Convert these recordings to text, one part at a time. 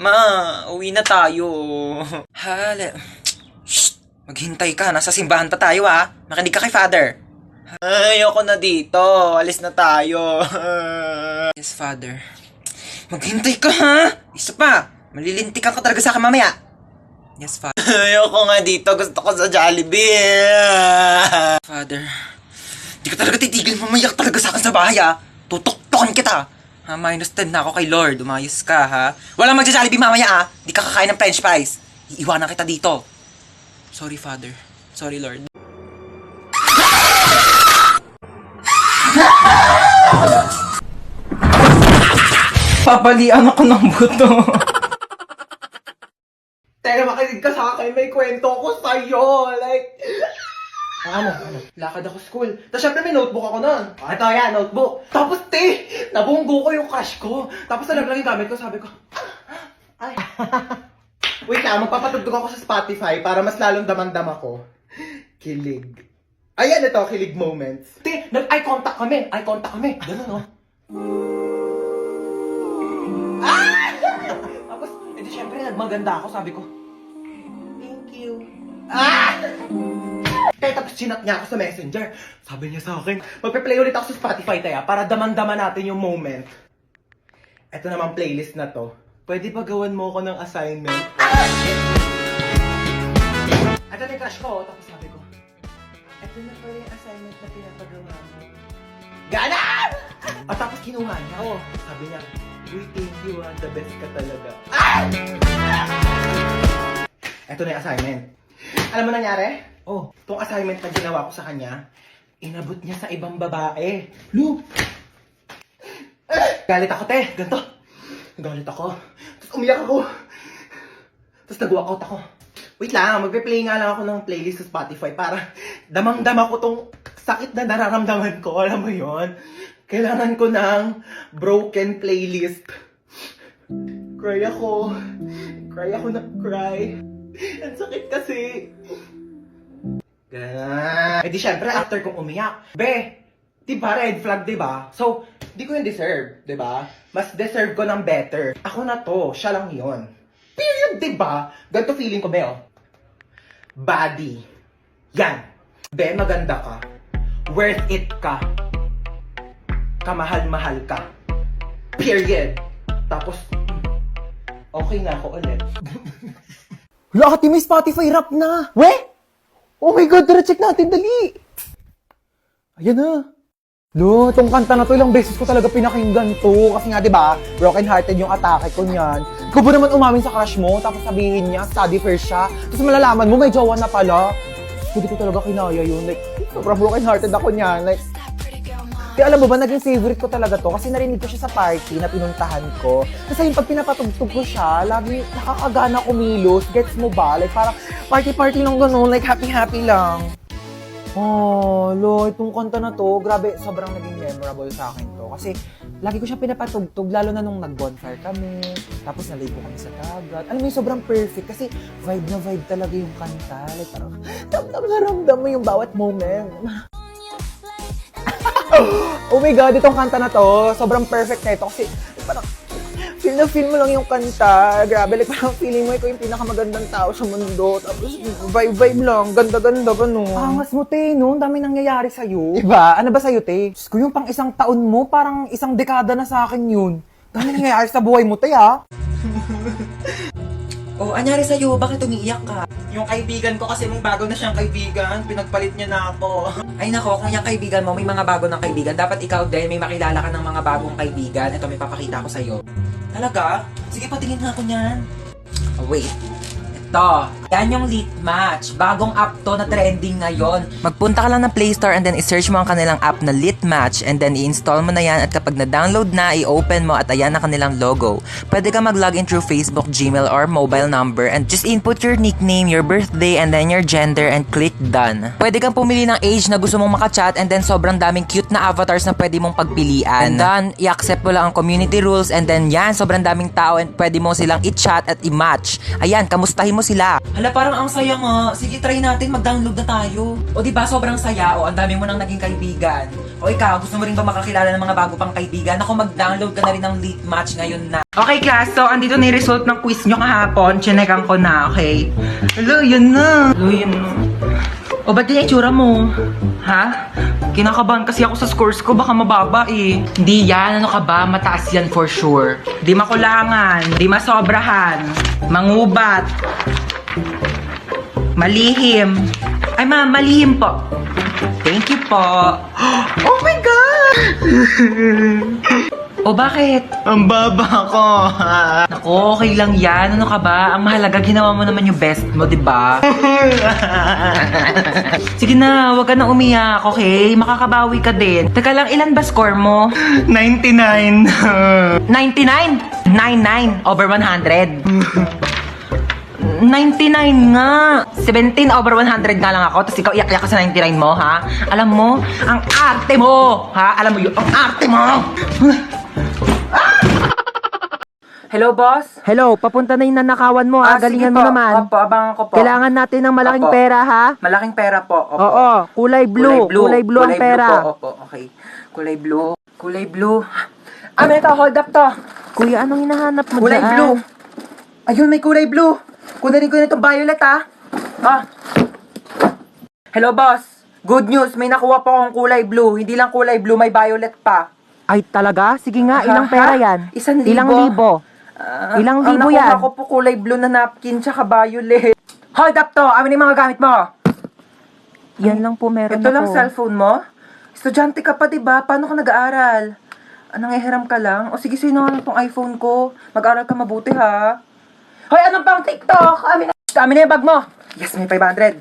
Ma, uwi na tayo. Hala. Shh! Maghintay ka. Nasa simbahan pa tayo, ha? Makinig ka kay Father. Ayoko na dito. Alis na tayo. Yes, Father. Maghintay ka, ha? Isa pa. Malilintikan ka talaga sa akin mamaya. Yes, Father. Ayoko nga dito. Gusto ko sa Jollibee. Father. Di ka talaga titigil. Mamayak talaga sa akin sa bahay, ha? Tutok-tokan kita. Ha, -10 na ako kay Lord. Umayos ka, ha? Walang magja-Jollibee mamaya, ha? Di ka kakain ng french fries. Iiwanan kita dito. Sorry, Father. Sorry, Lord. Papalian ako ng buto. Teka, makinig ka sa akin. May kwento ko sa'yo. Like, ano? Lakad ako school. Tapos syempre may notebook ako nun. Ito yan, notebook. Tapos nabunggo ko yung crush ko. Tapos nalaglag yung gamit ko, sabi ko, ay. Wait lang, magpapatugtog ako sa Spotify para mas lalong damandam ako. Kilig. Ayan ito, kilig moments. Nag-eye contact kami. Ganun, oh. Ah! Tapos, edi syempre nagmaganda ako, sabi ko, thank you. Ah! Kaya tapos chinat niya ako sa messenger. Sabi niya sa akin, magpe-play ulit ako sa Spotify tayo para daman-daman natin yung moment. Ito naman playlist na to. Pwede ba gawan mo ako ng assignment? Ito na yung crush ko, tapos sabi ko, ito na pala yung assignment na pinapagawa mo. Ganon! At tapos kinuha niya ako. Sabi niya, we thank you, the best ka talaga. Ito na yung assignment. Alam mo nangyari? Oh, itong assignment na ginawa ko sa kanya, inabot niya sa ibang babae. Lu! Galit ako, te. Ganto. Galit ako. Tapos umiyak ako. Tapos nag-walkout ako. Wait lang, magpe-play nga lang ako ng playlist sa Spotify para damang-dama ko tong sakit na nararamdaman ko. Alam mo yon? Kailangan ko ng broken playlist. Cry ako. Cry ako na cry. Ang sakit kasi. Ganun. Eh di syempre, after kong umiyak. Be, diba red flag, diba? So, di ko yung deserve, diba? Mas deserve ko ng better. Ako na to, siya lang yon. Period, diba? Ganito feeling ko, Be, oh. Body. Yan. Be, maganda ka. Worth it ka. Kamahal-mahal ka. Period. Tapos, okay na ako ulit. Lahat yung may Spotify rap na. We? Oh my God, tara check natin, dali. Ayan na. Lo, itong kanta na to, ilang beses ko talaga pinakinggan to. Kasi nga, di ba, broken hearted yung atake ko niyan. Ikaw ba naman umamin sa crush mo, tapos sabihin niya, study first siya. Tapos malalaman mo, may jowa na pala. Hindi ko talaga kinaya yun. Like, sobrang broken hearted ako niyan. Like, kaya alam mo ba, naging favorite ko talaga to kasi narinig ko siya sa party na pinuntahan ko. Kasi yung pag pinapatugtog ko siya, lagi nakakagana kumilos. Gets mo ba? Like parang party-party lang gano'n, like happy-happy lang. Oh, lo, itong kanta na to, grabe, sobrang naging memorable sa akin to. Kasi lagi ko siya pinapatugtog, lalo na nung nag-bonfire kami, tapos naligo kami sa dagat. Alam mo yung sobrang perfect kasi vibe na vibe talaga yung kanta. Like parang ramdam mo yung bawat moment. Oh my God, itong kanta na to, sobrang perfect na ito kasi parang feel na feel mo lang yung kanta. Grabe, like parang feeling mo ikaw yung pinakamagandang tao sa mundo. Tapos vibe lang, ganda-ganda ba no? Angas mo, te, no? Ang dami nangyayari sa'yo. Diba? Ano ba sa'yo, te? Diyos ko, yung pang isang taon mo, parang isang dekada na sa akin yun. Dami nangyayari sa buhay mo, te, ha? Oh, anyari sa'yo? Bakit umiiyak ka? Yung kaibigan ko kasi may bago na siyang kaibigan. Pinagpalit niya na ako. Ay nako, kung yung kaibigan mo may mga bago ng kaibigan, dapat ikaw din may makilala ka ng mga bagong kaibigan. Ito, may papakita ko sa'yo. Talaga? Sige, patingin nga ako niyan. Oh, wait. Ito. Yan yung Lit Match. Bagong app to na trending ngayon. Magpunta ka lang ng Play Store and then i-search mo ang kanilang app na Lit Match and then i-install mo na yan at kapag na-download na, i-open mo at ayan na kanilang logo. Pwede ka mag-login through Facebook, Gmail, or mobile number and just input your nickname, your birthday, and then your gender and click done. Pwede kang pumili ng age na gusto mong makachat and then sobrang daming cute na avatars na pwede mong pagpilian. And then, i-accept mo lang ang community rules and then yan, sobrang daming tao and pwede mo silang i-chat at i-match. Ayan, kamustahin mo sila. Hala, parang ang saya nga. Sige, try natin. Mag-download na tayo. O diba, sobrang saya. O, ang dami mo nang naging kaibigan. O ikaw, gusto mo rin ba makakilala ng mga bago pang kaibigan? Ako, mag-download ka na rin ng Leap Match ngayon na. Okay, class. So, andito na yung result ng quiz nyo kahapon. Chinekan ko na, okay? Hello, yun na. Hello, yun na. O, ba't yung itsura mo? Ha? Kinakabahan kasi ako sa scores ko. Baka mababa eh. Hindi yan. Ano ka ba? Mataas yan for sure. Di makulangan. Di masobrahan. Mangubat. Malihim. Ay, ma'am, malihim po. Thank you po. Oh my God! O bakit? Ang baba ko. Naku, okay lang yan. Ano ka ba? Ang mahalaga, ginawa mo naman yung best mo, di ba? Sige na, wag ka na umiyak, okay? Makakabawi ka din. Teka lang, ilan ba score mo? 99. 99? 99 over 100. 99 nga. 17 over 100 nga lang ako. Tapos ikaw iyak-iyak ka sa 99 mo, ha? Alam mo, ang arte mo, ha? Alam mo yun, ang arte mo! Hello, boss? Hello, papunta na yung nanakawan mo ha. Galingan sige mo po. naman. Opo, abangan ko po. Kailangan natin ng malaking Opo. pera ha. Malaking pera po. Opo. Oo, kulay blue. Kulay blue ang pera. Po. Opo, okay. Kulay blue. Kulay blue. Ah, may ito. Hold up to. Kuya, anong hinahanap mo Kulay dyan? blue. Ayun, may kulay blue. Kunin ko na itong violet, ha? Ah. Hello, boss. Good news. May nakuha po akong kulay blue. Hindi lang kulay blue, may violet pa. Ay, talaga? Sige nga, ilang Ha? pera yan? 1,000. Ilang libo? Ilang libo ang yan? nakuha ko po kulay blue na napkin tsaka violet. Hold up to. Amin yung mga gamit mo. Yan lang po meron Ito ako. lang cellphone mo? Estudyante ka pa, diba? Paano ka nag-aaral? Nangihiram ka lang? O sige, sino nga tong iPhone ko? Mag-aaral ka mabuti, ha? Hoy, anong pang TikTok? Amin na yung bag mo. Yes, may 500.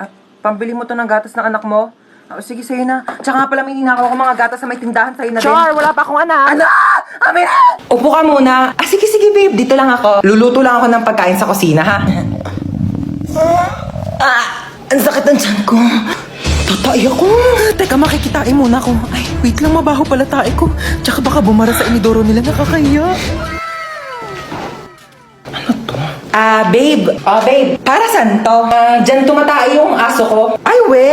At pambili mo to ng gatas ng anak mo? O sige, sa'yo na. Tsaka nga pala may ninakaw ko mga gatas na may tindahan sa'yo na din. Char, wala pa akong anak. Ano? Amin na! Upo ka muna. Ah, sige, babe. Dito lang ako. Luluto lang ako ng pagkain sa kusina, ha? Ang sakit ng tiyan ko. Tatay ako. Teka, makikitain muna ako. Ay, wait lang, mabaho pala tae ko. Tsaka baka bumara sa inidoro nila, nakakahiya. Ano to? Babe. Babe. Para saan to? Dyan tumatay yung aso ko. Ay, we!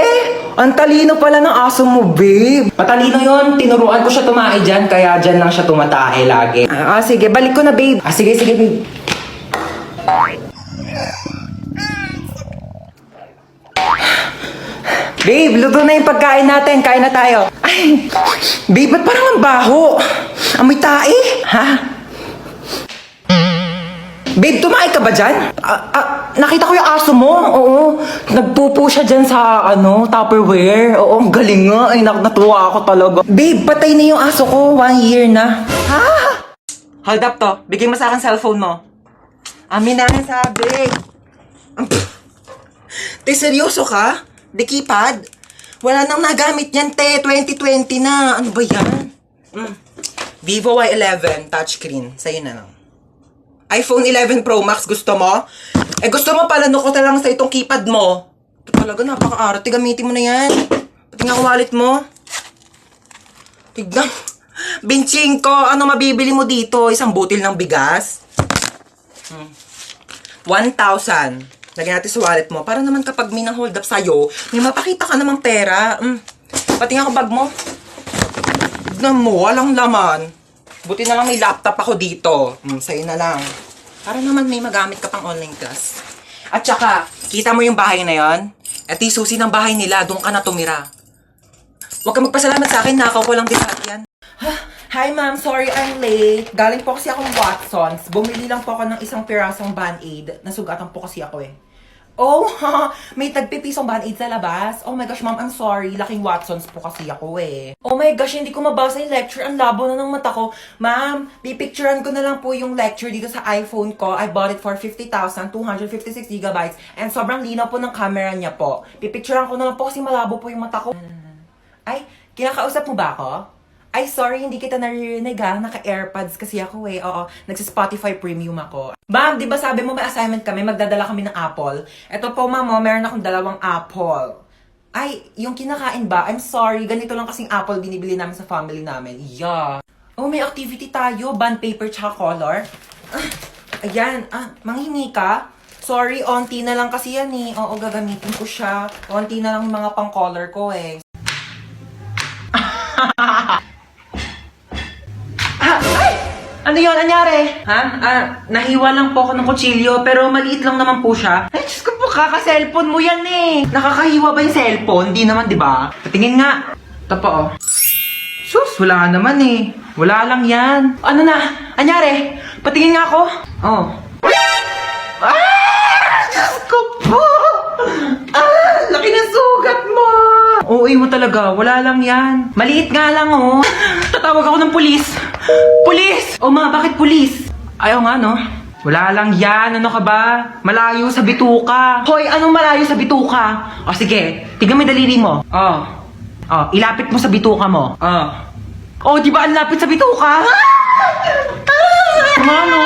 Ang talino pala ng aso mo, babe. Matalino yun. Tinuruan ko siya tumae dyan, kaya dyan lang siya tumatae lagi. Sige. Balik ko na, babe. Sige, babe. Babe, luto na yung pagkain natin. Kain na tayo. Ay, babe, ba't parang ang baho? Amoy tae? Ha? Babe, tumae ka ba dyan? Nakita ko yung aso mo. Oo. Nagpupo siya dyan sa, Tupperware. Oo, ang galing nga. Ay, natuwa ako talaga. Babe, patay na yung aso ko. 1 year na. Ha? Hold up to. Bigay mo sa akin cellphone mo. Amin na sabi. Te, seryoso ka? Di keypad? Wala nang nagamit yan, te. 2020 na. Ano ba yan? Vivo Y11 touchscreen. Sa'yo na lang. iPhone 11 Pro Max, gusto mo? Gusto mo pala ko na lang sa itong keypad mo. Ito talaga, napaka-arte. Gamitin mo na yan. Pati nga wallet mo. Tignan. Benching ko, ano mabibili mo dito? Isang butil ng bigas? 1,000. Lagyan natin sa wallet mo. Para naman kapag may nang hold up sa'yo, may mapakita ka namang pera. Pati nga bag mo. Tignan mo, walang laman. Buti na lang may laptop ako dito. Sa'yo na lang. Para naman may magamit ka pang online class. At saka, kita mo yung bahay na yon? At yung susi ng bahay nila, doon ka na tumira. Huwag ka magpasalamat sa akin, nakaw ko lang din yan. Hi ma'am, sorry I'm late. Galing po kasi akong Watsons. Bumili lang po ako ng isang pirasong Band-Aid. Nasugatan po kasi ako eh. Oh, may tagpipisong Band-Aid sa labas. Oh my gosh, ma'am, I'm sorry. Laking Watsons po kasi ako eh. Oh my gosh, hindi ko mabasa yung lecture. Ang labo na ng mata ko. Ma'am, pipicturean ko na lang po yung lecture dito sa iPhone ko. I bought it for 50,000, 256 gigabytes. And sobrang linaw po ng camera niya po. Pipicturean ko na lang po kasi malabo po yung mata ko. Ay, kinakausap mo ba ako? Ay, sorry, hindi kita naririnig ha. Naka-AirPods kasi ako eh. Oo, nagsa-Spotify Premium ako. Ma'am, di ba sabi mo may assignment kami, magdadala kami ng apple? Ito po, ma'am, meron akong 2 apple. Ay, yung kinakain ba? I'm sorry, ganito lang kasing apple binibili namin sa family namin. Yeah. Oh, may activity tayo. Bond paper tsaka color. Ayan, manghingi ka? Sorry, onti na lang kasi yan eh. Oo, gagamitin ko siya. Onti na lang yung mga pang-color ko eh. Ay! Ano yun? Anyari? Ha? Nahiwa lang po ako ng kutsilyo, pero maliit lang naman po siya. Ay, Diyos ko po, kaka-cellphone mo yan eh. Nakakahiwa ba yung cellphone? Di naman, di ba? Patingin nga. Ito po, oh. Sus, wala naman eh. Wala lang yan. Ano na? Anyari? Patingin nga ako. Oh. Diyos ko po! Laki ng sugat mo! Oo, mo talaga. Wala lang yan. Maliit nga lang, oh. Tatawag ako ng pulis. Pulis! O ma, bakit pulis? Ayaw nga, no? Wala lang yan. Ano ka ba? Malayo sa bituka. Hoy, anong malayo sa bituka? O sige, tignan mo yung daliri mo. Ilapit mo sa bituka mo. di ba ang lapit sa bituka? Ano?